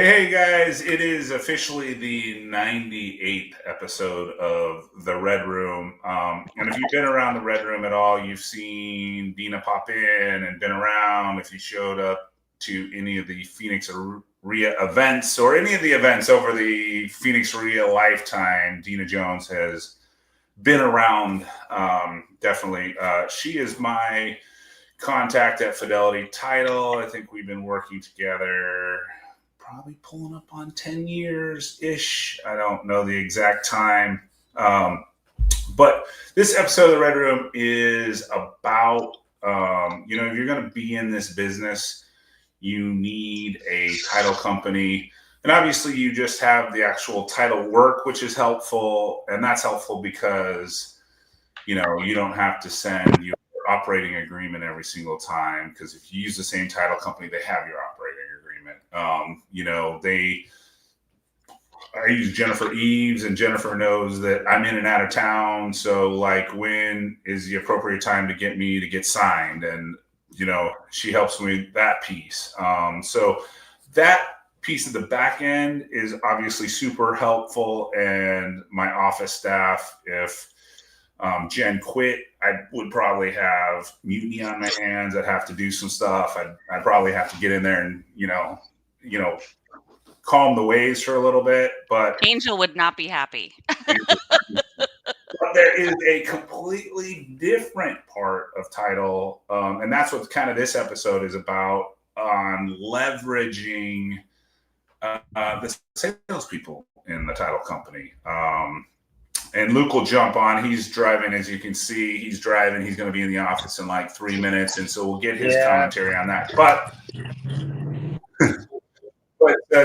Hey guys, it is officially the 98th episode of the Red Room. And if you've been around the Red Room at all, you've seen Dena pop in and been around. If you showed up to any of the Phoenix RIA events or any of the events over the Phoenix RIA lifetime, Dena Jones has been around. Definitely. She is my contact at Fidelity Title. I think we've been working together probably pulling up on 10 years ish. I don't know the exact time. But this episode of the Red Room is about, if you're going to be in this business, you need a title company. And obviously, you just have the actual title work, which is helpful. And that's helpful because, you don't have to send your operating agreement every single time. Because if you use the same title company, they have your operating agreement. I use Jennifer Eves, and Jennifer knows that I'm in and out of town. So, like, when is the appropriate time to get me to get signed? And, she helps me with that piece. So that piece of the back end is obviously super helpful. And my office staff, if Jen quit, I would probably have mutiny on my hands. I'd have to do some stuff. I'd probably have to get in there and, calm the waves for a little bit. But Angel would not be happy. But there is a completely different part of title. And that's what kind of this episode is about, on leveraging the salespeople in the title company. And Luke will jump on. He's driving, as you can see. He's driving. He's going to be in the office in like 3 minutes, and so we'll get his commentary on that. But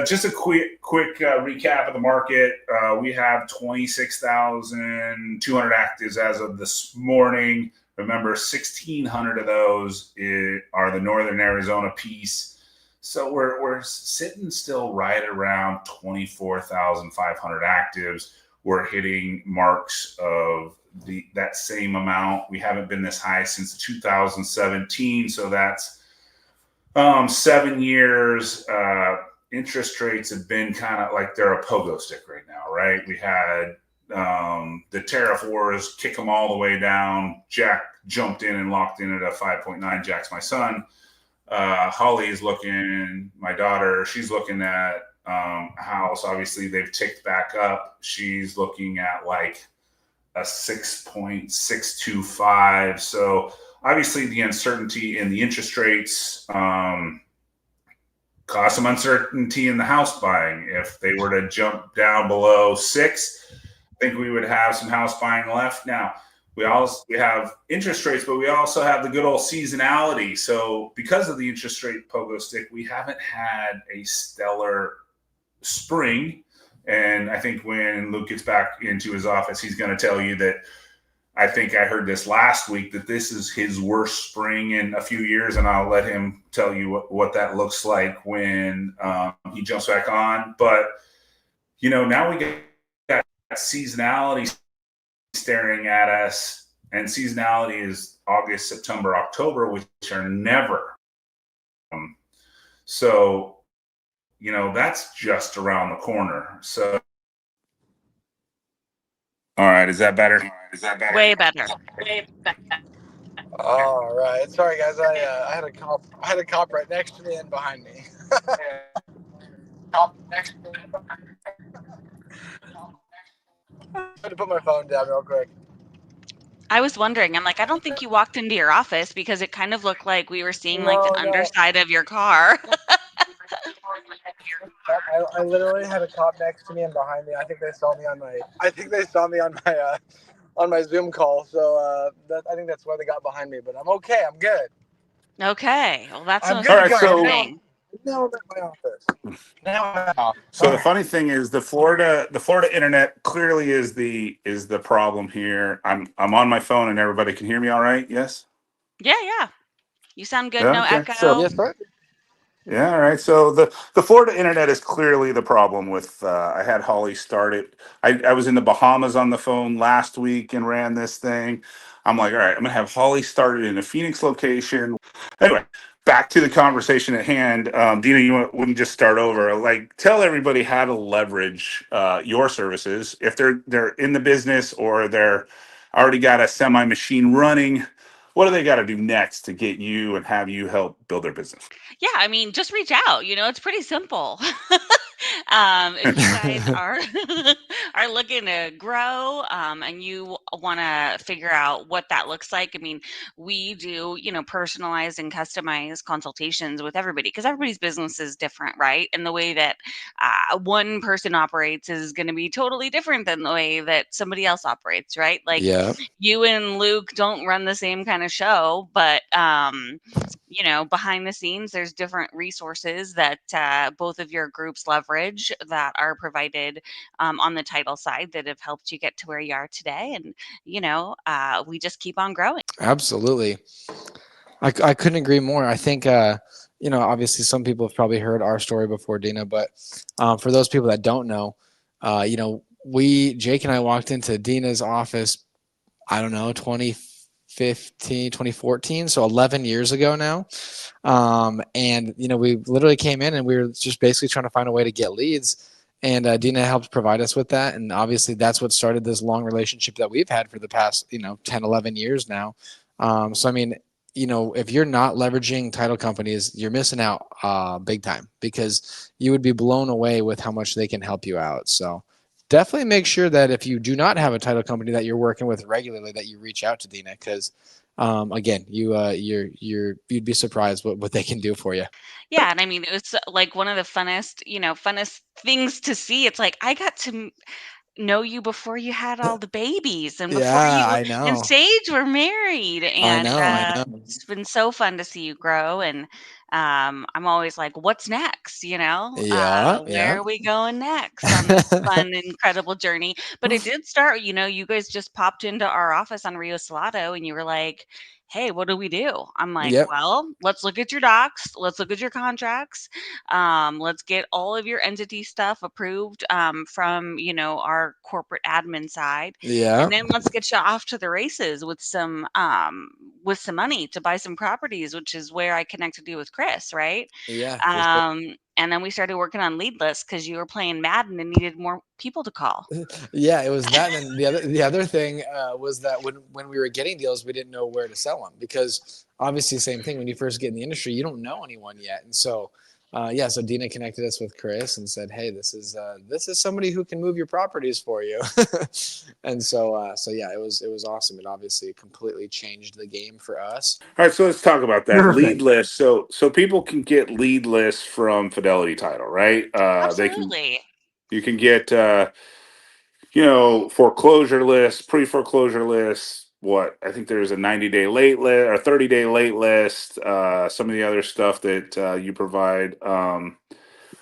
just a quick recap of the market. We have 26,200 actives as of this morning. Remember, 1,600 of those are the Northern Arizona piece. So we're sitting still right around 24,500 actives. We're hitting marks of that same amount. We haven't been this high since 2017, so that's 7 years. Interest rates have been kind of like they're a pogo stick right now, right? We had the tariff wars kick them all the way down. Jack jumped in and locked in at a 5.9. Jack's my son. Holly is looking, my daughter, she's looking at house. Obviously, they've ticked back up. She's looking at like a 6.625. So obviously, the uncertainty in the interest rates caused some uncertainty in the house buying. If they were to jump down below 6, I think we would have some house buying left. Now, we have interest rates, but we also have the good old seasonality. So because of the interest rate pogo stick, we haven't had a stellar spring. And I think when Luke gets back into his office, he's going to tell you that I think I heard this last week that this is his worst spring in a few years, and I'll let him tell you what that looks like when he jumps back on. But, now we get that seasonality staring at us, and seasonality is August, September, October, which are never. So, that's just around the corner. So, all right, is that better? Way better. All right. Sorry, guys. I had a cop right next to me and behind me. I had to put my phone down real quick. I was wondering, I'm like, I don't think you walked into your office because it kind of looked like we were seeing the underside of your car. I literally had a cop next to me and behind me. I think they saw me on my Zoom call. So I think that's why they got behind me. But I'm okay. I'm good. Okay. Well, that's I'm most good. important thing. Now I'm at my office. So the funny thing is, the Florida internet clearly is the problem here. I'm on my phone and everybody can hear me all right. Yes. Yeah. You sound good. Yeah, no okay. echo. So, Yes, sir. Yeah, all right. So the Florida internet is clearly the problem with. I had Holly start it. I was in the Bahamas on the phone last week and ran this thing. I'm like, all right, I'm gonna have Holly start it in a Phoenix location. Anyway, back to the conversation at hand, Dena, you wouldn't just start over. Like, tell everybody how to leverage your services if they're in the business or they're already got a semi machine running. What do they got to do next to get you and have you help build their business? Yeah, I mean, just reach out. It's pretty simple. If you guys are are looking to grow, and you want to figure out what that looks like, I mean, we do, personalized and customized consultations with everybody because everybody's business is different, right? And the way that one person operates is going to be totally different than the way that somebody else operates, right? Like Yeah. you and Luke don't run the same kind of show, but behind the scenes, there's different resources that both of your groups leverage that are provided on the title side that have helped you get to where you are today. And, we just keep on growing. Absolutely. I couldn't agree more. I think, obviously some people have probably heard our story before, Dena, but for those people that don't know, Jake and I walked into Dena's office, I don't know, 2015, 2014, so 11 years ago now. And, we literally came in and we were just basically trying to find a way to get leads. And Dena helped provide us with that. And obviously that's what started this long relationship that we've had for the past, 10, 11 years now. So, I mean, if you're not leveraging title companies, you're missing out big time because you would be blown away with how much they can help you out. So definitely make sure that if you do not have a title company that you're working with regularly, that you reach out to Dena because again, you'd be surprised what they can do for you. Yeah, and I mean, it was like one of the funnest things to see. It's like I got to know you before you had all the babies and before Yeah, you I and know. Sage were married, I and know. I know. it's been so fun to see you grow. And I'm always like, what's next? Yeah, Where yeah. are we going next on this fun, incredible journey? But it did start, you guys just popped into our office on Rio Salado and you were like, hey, what do we do? I'm like, Yep. well, let's look at your docs, let's look at your contracts, let's get all of your entity stuff approved from our corporate admin side, Yeah. and then let's get you off to the races with some money to buy some properties, which is where I connected you with Chris, right? Yeah, for sure. And then we started working on lead lists because you were playing Madden and needed more people to call. Yeah, it was that. And the other thing was that when we were getting deals, we didn't know where to sell them because obviously, same thing. When you first get in the industry, you don't know anyone yet, and so so Dena connected us with Chris and said, "Hey, this is somebody who can move your properties for you." And so yeah, it was awesome. It obviously completely changed the game for us. All right, so let's talk about that lead Perfect. list. So people can get lead lists from Fidelity Title, right? Absolutely. You can get foreclosure lists, pre-foreclosure lists. What I think there's a 90-day late list or 30-day late list. Some of the other stuff that you provide.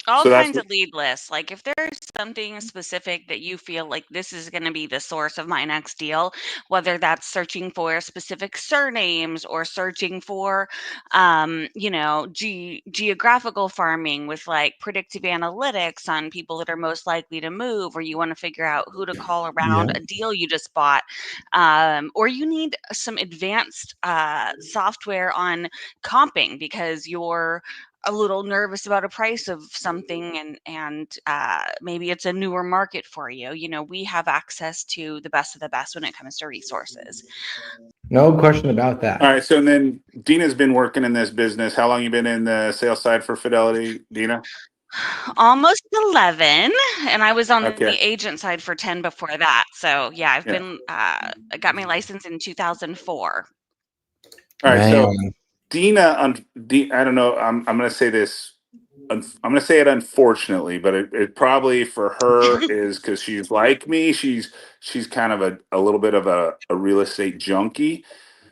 All So that's kinds of lead lists. Like if there's something specific that you feel like this is going to be the source of my next deal, whether that's searching for specific surnames or searching for, geographical farming with like predictive analytics on people that are most likely to move, or you want to figure out who to call Yeah. around a deal you just bought, or you need some advanced software on comping because you're a little nervous about a price of something and maybe it's a newer market for you. We have access to the best of the best when it comes to resources. No question about that. all right. So and then Dena's been working in this business. How long you been in the sales side for Fidelity, Dena? Almost 11, and I was on Okay. the agent side for 10 before that. So yeah, I've Yeah. been I got my license in 2004. All right. So Man. Dena, I don't know. I'm going to say this. I'm going to say it unfortunately, but it probably for her is because she's like me. She's kind of a little bit of a real estate junkie.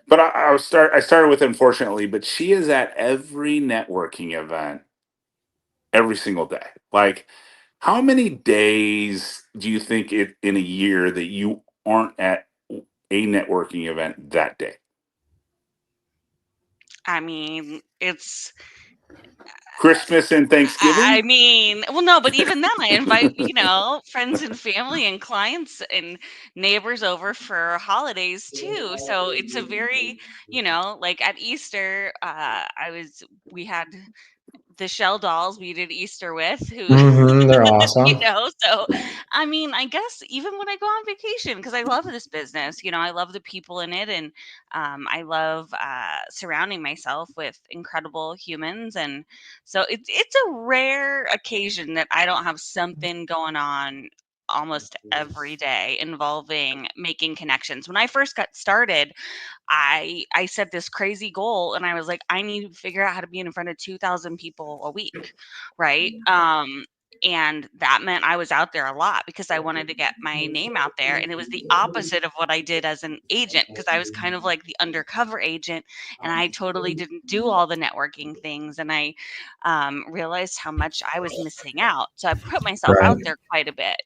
But I started with unfortunately, but she is at every networking event every single day. Like, how many days do you think it in a year that you aren't at a networking event that day? I mean, it's Christmas and Thanksgiving. I mean, well, no, but even then, I invite, friends and family and clients and neighbors over for holidays too. So it's a very, like at Easter, we had the Shell dolls we did Easter with, who, They're awesome. so I mean, I guess even when I go on vacation, because I love this business, I love the people in it, and I love surrounding myself with incredible humans, and so it's a rare occasion that I don't have something going on almost every day involving making connections. When I first got started, I set this crazy goal, and I was like, I need to figure out how to be in front of 2,000 people a week, right? And that meant I was out there a lot because I wanted to get my name out there. And it was the opposite of what I did as an agent, because I was kind of like the undercover agent, and I totally didn't do all the networking things. And I realized how much I was missing out. So I put myself Right. out there quite a bit.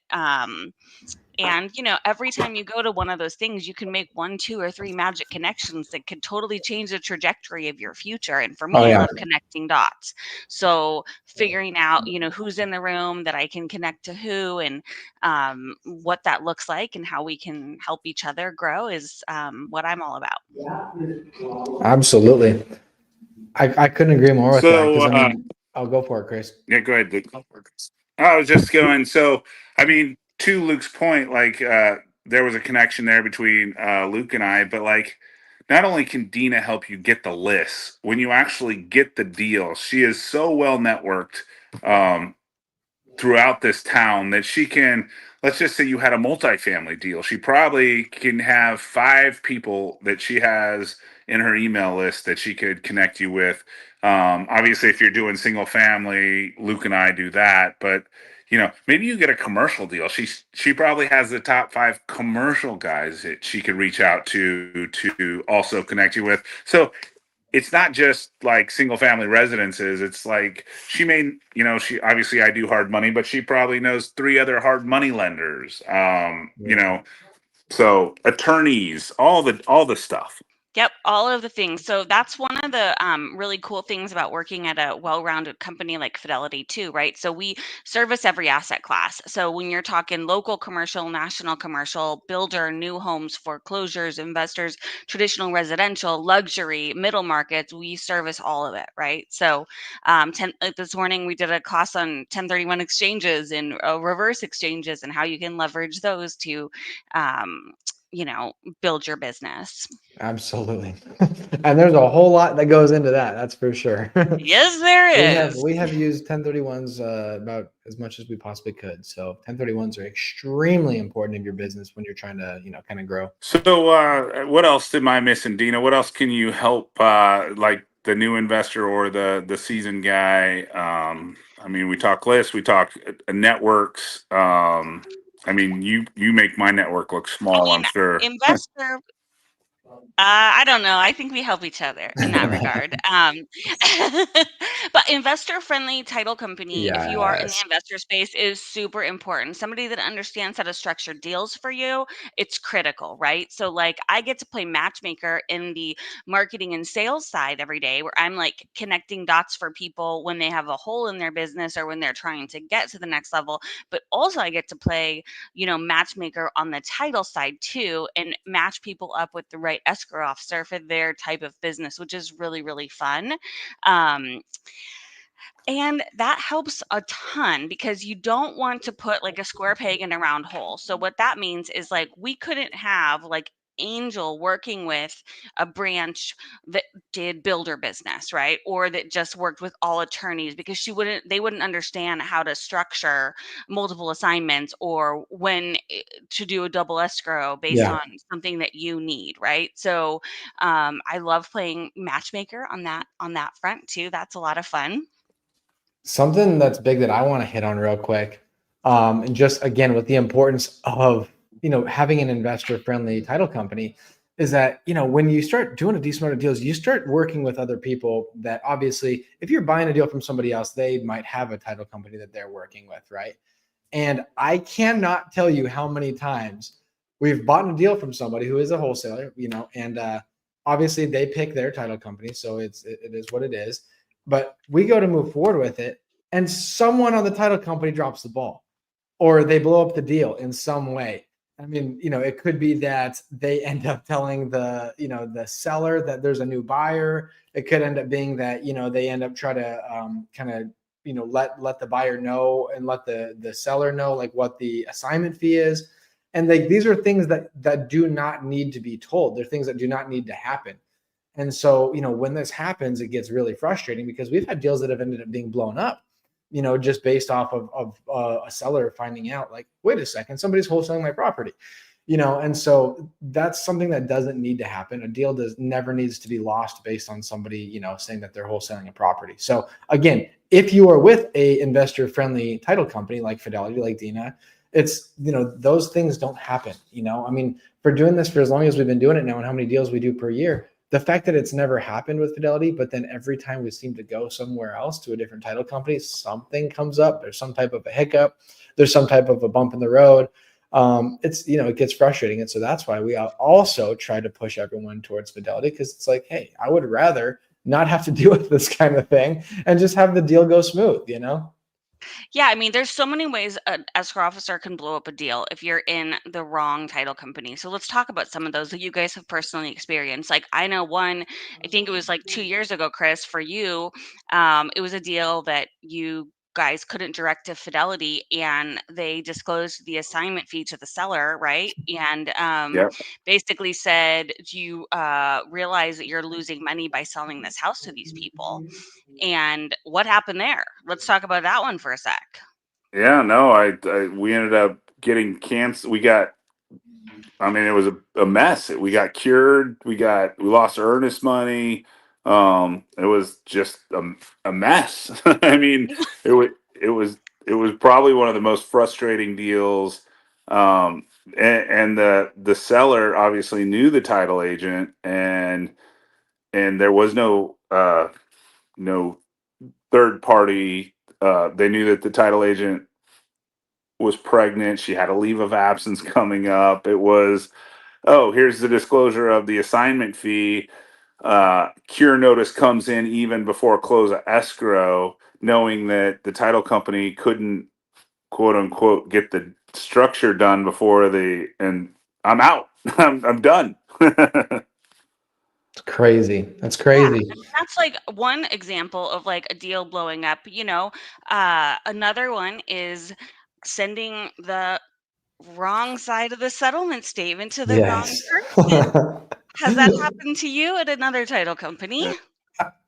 And every time you go to one of those things, you can make 1, 2, or 3 magic connections that could totally change the trajectory of your future. And for me, Oh, I yeah. love connecting dots. So figuring out, who's in the room that I can connect to who, and what that looks like, and how we can help each other grow is what I'm all about. Absolutely. I couldn't agree more with that, So, because I mean, I'll go for it, Chris. yeah, go ahead, Luke. I was just going. So, I mean, to Luke's point, like there was a connection there between Luke and I, but like, not only can Dena help you get the list, when you actually get the deal, she is so well networked throughout this town that she can. Let's just say you had a multifamily deal. She probably can have 5 people that she has in her email list that she could connect you with. Obviously, if you're doing single family, Luke and I do that. But maybe you get a commercial deal. She probably has the top 5 commercial guys that she could reach out to also connect you with. So it's not just like single family residences. It's like she obviously, I do hard money, but she probably knows 3 other hard money lenders. So attorneys, all the stuff. Yep, all of the things. So that's one of the really cool things about working at a well-rounded company like Fidelity too, right? So we service every asset class. So when you're talking local commercial, national commercial, builder, new homes, foreclosures, investors, traditional residential, luxury, middle markets, we service all of it, right? So this morning we did a class on 1031 exchanges and reverse exchanges, and how you can leverage those to build your business. Absolutely. And there's a whole lot that goes into that. That's for sure. Yes, there is. We have used 1031s about as much as we possibly could. So 1031s are extremely important in your business when you're trying to, kind of grow. So what else am I missing, Dena? What else can you help like the new investor or the seasoned guy? I mean, we talk lists, we talk networks. I mean, you make my network look small, I'm sure. Investor. I don't know. I think we help each other in that regard. But investor-friendly title company, if you are in the Yes. investor space, is super important. Somebody that understands how to structure deals for you, it's critical, right? So, like, I get to play matchmaker in the marketing and sales side every day, where I'm like connecting dots for people when they have a hole in their business or when they're trying to get to the next level. But also, I get to play matchmaker on the title side too, and match people up with the right escrow officer for their type of business, which is really, really fun. And that helps a ton, because you don't want to put like a square peg in a round hole. So what that means is, like, we couldn't have like Angel working with a branch that did builder business, right? Or that just worked with all attorneys, because they wouldn't understand how to structure multiple assignments, or when to do a double escrow based on something that you need, right? So I love playing matchmaker on that front too. That's a lot of fun. Something that's big that I want to hit on real quick, and just again with the importance of having an investor friendly title company, is that when you start doing a decent amount of deals, you start working with other people that, obviously, if you're buying a deal from somebody else, they might have a title company that they're working with, right? And I cannot tell you how many times we've bought a deal from somebody who is a wholesaler, and obviously they pick their title company, so it is what it is. But we go to move forward with it, and someone on the title company drops the ball, or they blow up the deal in some way. I mean, it could be that they end up telling the seller that there's a new buyer. It could end up being that, they end up trying to kind of, let the buyer know and let the seller know like what the assignment fee is. And these are things that do not need to be told. They're things that do not need to happen. And so, when this happens, it gets really frustrating because we've had deals that have ended up being blown up, just based off of a seller finding out like, wait a second, somebody's wholesaling my property, and so that's something that doesn't need to happen. A deal never needs to be lost based on somebody, saying that they're wholesaling a property. So again, if you are with a investor friendly title company like Fidelity, like Dena, it's, those things don't happen. I mean, for doing this for as long as we've been doing it now and how many deals we do per year, the fact that it's never happened with Fidelity, but then every time we seem to go somewhere else to a different title company, something comes up. There's some type of a hiccup. There's some type of a bump in the road. It's, it gets frustrating. And so that's why we also try to push everyone towards Fidelity, because it's like, hey, I would rather not have to deal with this kind of thing and just have the deal go smooth, Yeah, I mean, there's so many ways an escrow officer can blow up a deal if you're in the wrong title company. So let's talk about some of those that you guys have personally experienced. Like I know one, I think it was like 2 years ago, Chris, for you, it was a deal that you guys couldn't direct to Fidelity, and they disclosed the assignment fee to the seller, right? And Yep. basically said, do you realize that you're losing money by selling this house to these people? And what happened there? Let's talk about that one for a sec. Yeah, no, we ended up getting canceled. I mean, it was a mess. We got cured. We lost earnest money. It was just a mess. I mean, it was, it was, it was probably one of the most frustrating deals. And the seller obviously knew the title agent, and there was no third party. They knew that the title agent was pregnant. She had a leave of absence coming up. It was, oh, here's the disclosure of the assignment fee. Cure notice comes in even before close of escrow, knowing that the title company couldn't, quote unquote, get the structure done and I'm out. I'm done. It's crazy. That's Yeah, crazy. and that's like one example of like a deal blowing up. Another one is sending the wrong side of the settlement statement to the wrong Yes. person. Has that happened to you at another title company?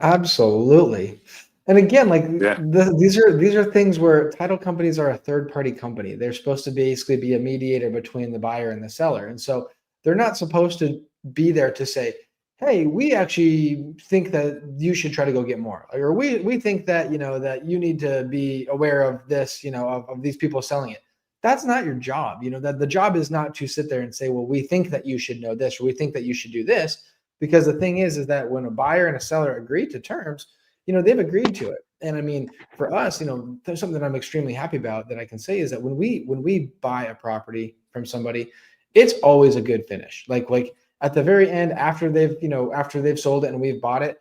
Absolutely. And again, like Yeah. these are things where title companies are a third party company. They're supposed to basically be a mediator between the buyer and the seller. And so they're not supposed to be there to say, hey, we actually think that you should try to go get more. Or we think that, that you need to be aware of this, of these people selling it. That's not your job. That the job is not to sit there and say, well, we think that you should know this, or we think that you should do this. Because the thing is that when a buyer and a seller agree to terms, they've agreed to it. And I mean, for us, there's something that I'm extremely happy about that I can say is that when we buy a property from somebody, it's always a good finish. Like at the very end, after they've sold it and we've bought it,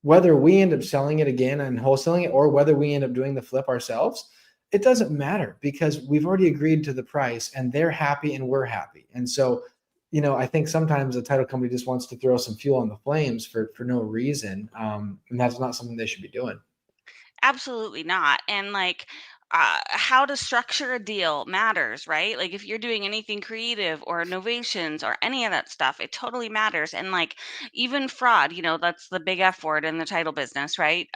whether we end up selling it again and wholesaling it, or whether we end up doing the flip ourselves, it doesn't matter because we've already agreed to the price and they're happy and we're happy. And so I think sometimes a title company just wants to throw some fuel on the flames for no reason. And that's not something they should be doing. Absolutely not. And like how to structure a deal matters, right? Like if you're doing anything creative or innovations or any of that stuff, it totally matters. And like even fraud, that's the big F word in the title business, right?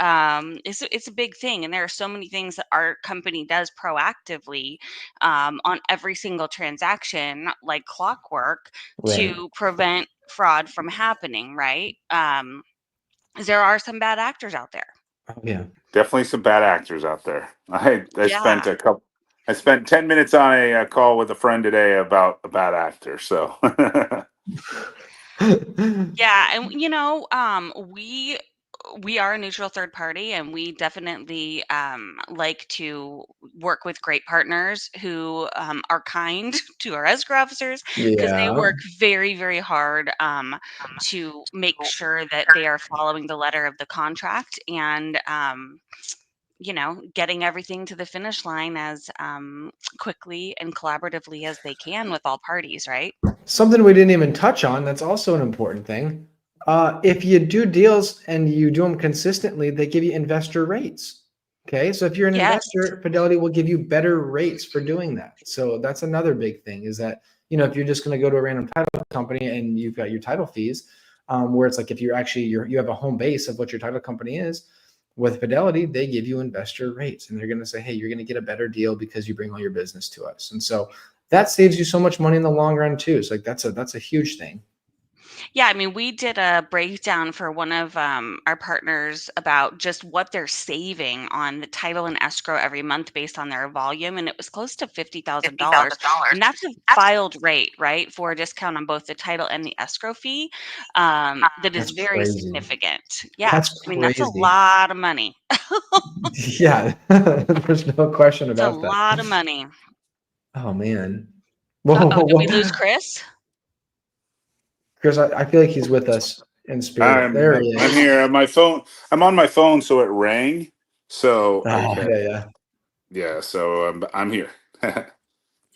It's a big thing, and there are so many things that our company does proactively on every single transaction, like clockwork, Right. to prevent fraud from happening, right? 'Cause there are some bad actors out there. Oh, yeah. Definitely some bad actors out there. I Yeah. spent 10 minutes on a call with a friend today about a bad actor. So Yeah, and we we are a neutral third party, and we definitely like to work with great partners who are kind to our escrow officers, because they Yeah. work very, very hard to make sure that they are following the letter of the contract and getting everything to the finish line as quickly and collaboratively as they can with all parties, right? Something we didn't even touch on, that's also an important thing. If you do deals and you do them consistently, they give you investor rates. Okay. So if you're an Yes. investor, Fidelity will give you better rates for doing that. So that's another big thing is that, if you're just going to go to a random title company and you've got your title fees, where it's like if you're actually, you have a home base of what your title company is, with Fidelity, they give you investor rates and they're going to say, hey, you're going to get a better deal because you bring all your business to us. And so that saves you so much money in the long run too. So like that's a huge thing. Yeah, I mean, we did a breakdown for one of our partners about just what they're saving on the title and escrow every month based on their volume, and it was close to $50,000. And that's a filed rate, right, for a discount on both the title and the escrow fee. That is That's very crazy. significant. Yeah, That's I mean, that's a crazy. lot of money. Yeah, there's no question It's a about that. lot of money. Oh man. Whoa, Uh-oh, did we whoa. lose Chris? Chris, I feel like he's with us in spirit. I'm There he I'm is. here. My phone. I'm on my phone, so it rang. So Oh, yeah. yeah. So I'm here.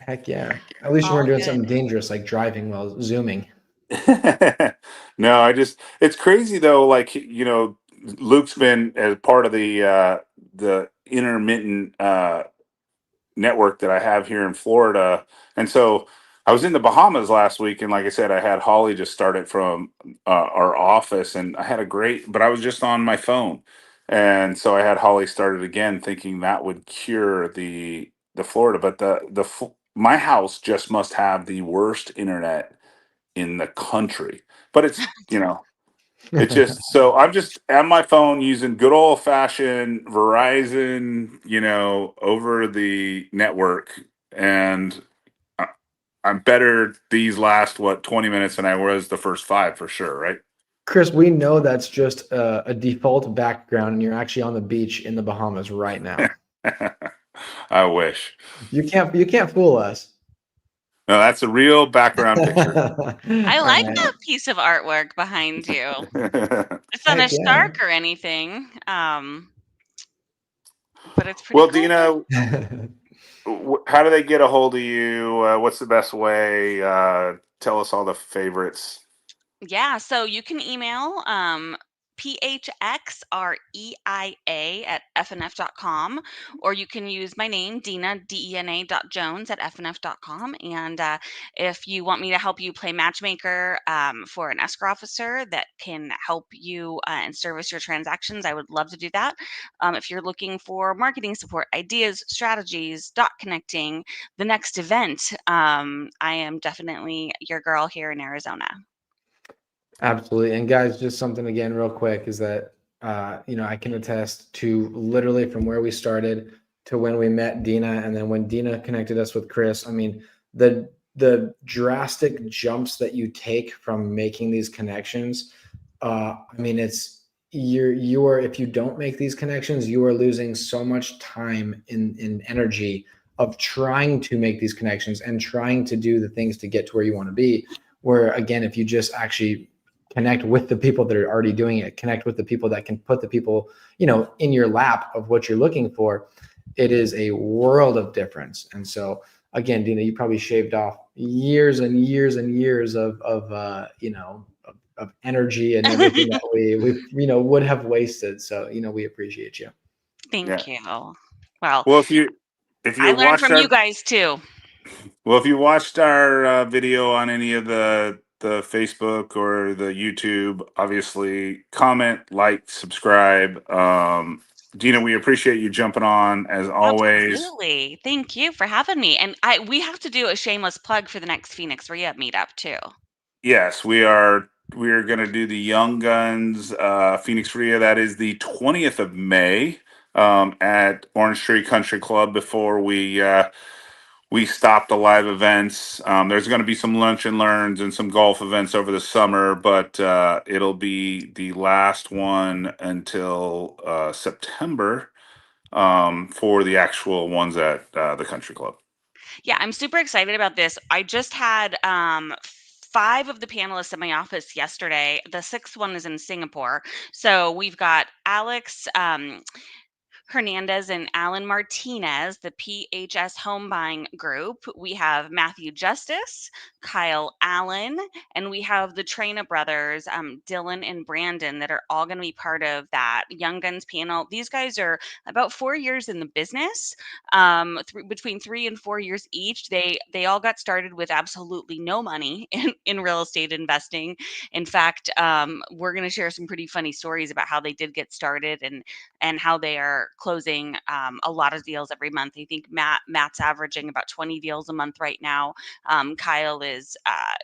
Heck yeah. At least you All weren't doing good. something dangerous like driving while zooming. No, it's crazy though. Like Luke's been as part of the intermittent network that I have here in Florida. And so I was in the Bahamas last week, and like I said, I had Holly just started from our office, and I had but I was just on my phone, and so I had Holly started again, thinking that would cure the Florida, but my house just must have the worst internet in the country, but it's just so I'm just at my phone using good old fashioned Verizon, over the network, and I- I'm better these last 20 minutes than I was the first five for sure, right? Chris, we know that's just a default background and you're actually on the beach in the Bahamas right now. I wish. You can't fool us. No, that's a real background picture. I All like right. that piece of artwork behind you. It's not a Heck yeah. shark or anything, but it's pretty Well, cool. Dena, how do they get a hold of you? What's the best way? Tell us all the favorites. Yeah, so you can email phxreia at fnf.com, or you can use my name, Dena, Dena.Jones at fnf.com. And if you want me to help you play matchmaker for an escrow officer that can help you and service your transactions, I would love to do that. If you're looking for marketing support, ideas, strategies, dot connecting, the next event, I am definitely your girl here in Arizona. Absolutely. And guys, just something again, real quick, is that I can attest to literally from where we started to when we met Dena, and then when Dena connected us with Chris. I mean, the drastic jumps that you take from making these connections. I mean, it's you are if you don't make these connections, you are losing so much time in energy of trying to make these connections and trying to do the things to get to where you want to be. Where again, if you just actually connect with the people that are already doing it, connect with the people that can put the people, in your lap of what you're looking for, it is a world of difference. And so again, Dena, you probably shaved off years and years and years of energy and everything that we would have wasted. So, we appreciate you. Thank Yeah. you. Well, Well, if I you learned watched from you our guys too. Well, if you watched our video on any of the Facebook or the YouTube, obviously comment, like, subscribe. Dena, we appreciate you jumping on as always. Absolutely. Thank you for having me. And we have to do a shameless plug for the next Phoenix Re-Up meetup too. Yes, we are. We are going to do the Young Guns Phoenix Ria. That is the 20th of May at Orange Tree Country Club. Before we stopped the live events. There's going to be some lunch and learns and some golf events over the summer, but it'll be the last one until September for the actual ones at the country club. Yeah, I'm super excited about this. I just had 5 of the panelists at my office yesterday. The 6th one is in Singapore. So we've got Alex Hernandez and Alan Martinez, the PHS Home Buying Group. We have Matthew Justice, Kyle Allen, and we have the Traina brothers, Dylan and Brandon, that are all going to be part of that Young Guns panel. These guys are about 4 years in the business, between 3 and 4 years each. They all got started with absolutely no money in real estate investing. In fact, we're going to share some pretty funny stories about how they did get started and how they are closing a lot of deals every month. I think Matt's averaging about 20 deals a month right now. Kyle is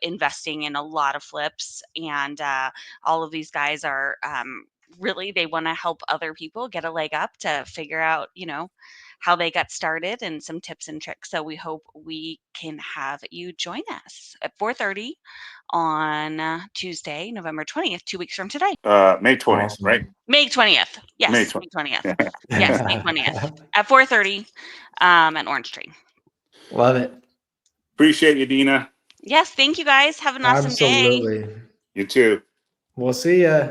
investing in a lot of flips, and all of these guys are really, they want to help other people get a leg up to figure out, how they got started and some tips and tricks. So we hope we can have you join us at 4:30 on Tuesday, November 20th, 2 weeks from today. May 20th, Awesome. right? May 20th. Yes, May May 20th. 20th. Yes, May 20th at 4:30 at Orange Tree. Love it. Appreciate you, Dena. Yes, thank you guys. Have an awesome day. Absolutely. You too. We'll see ya.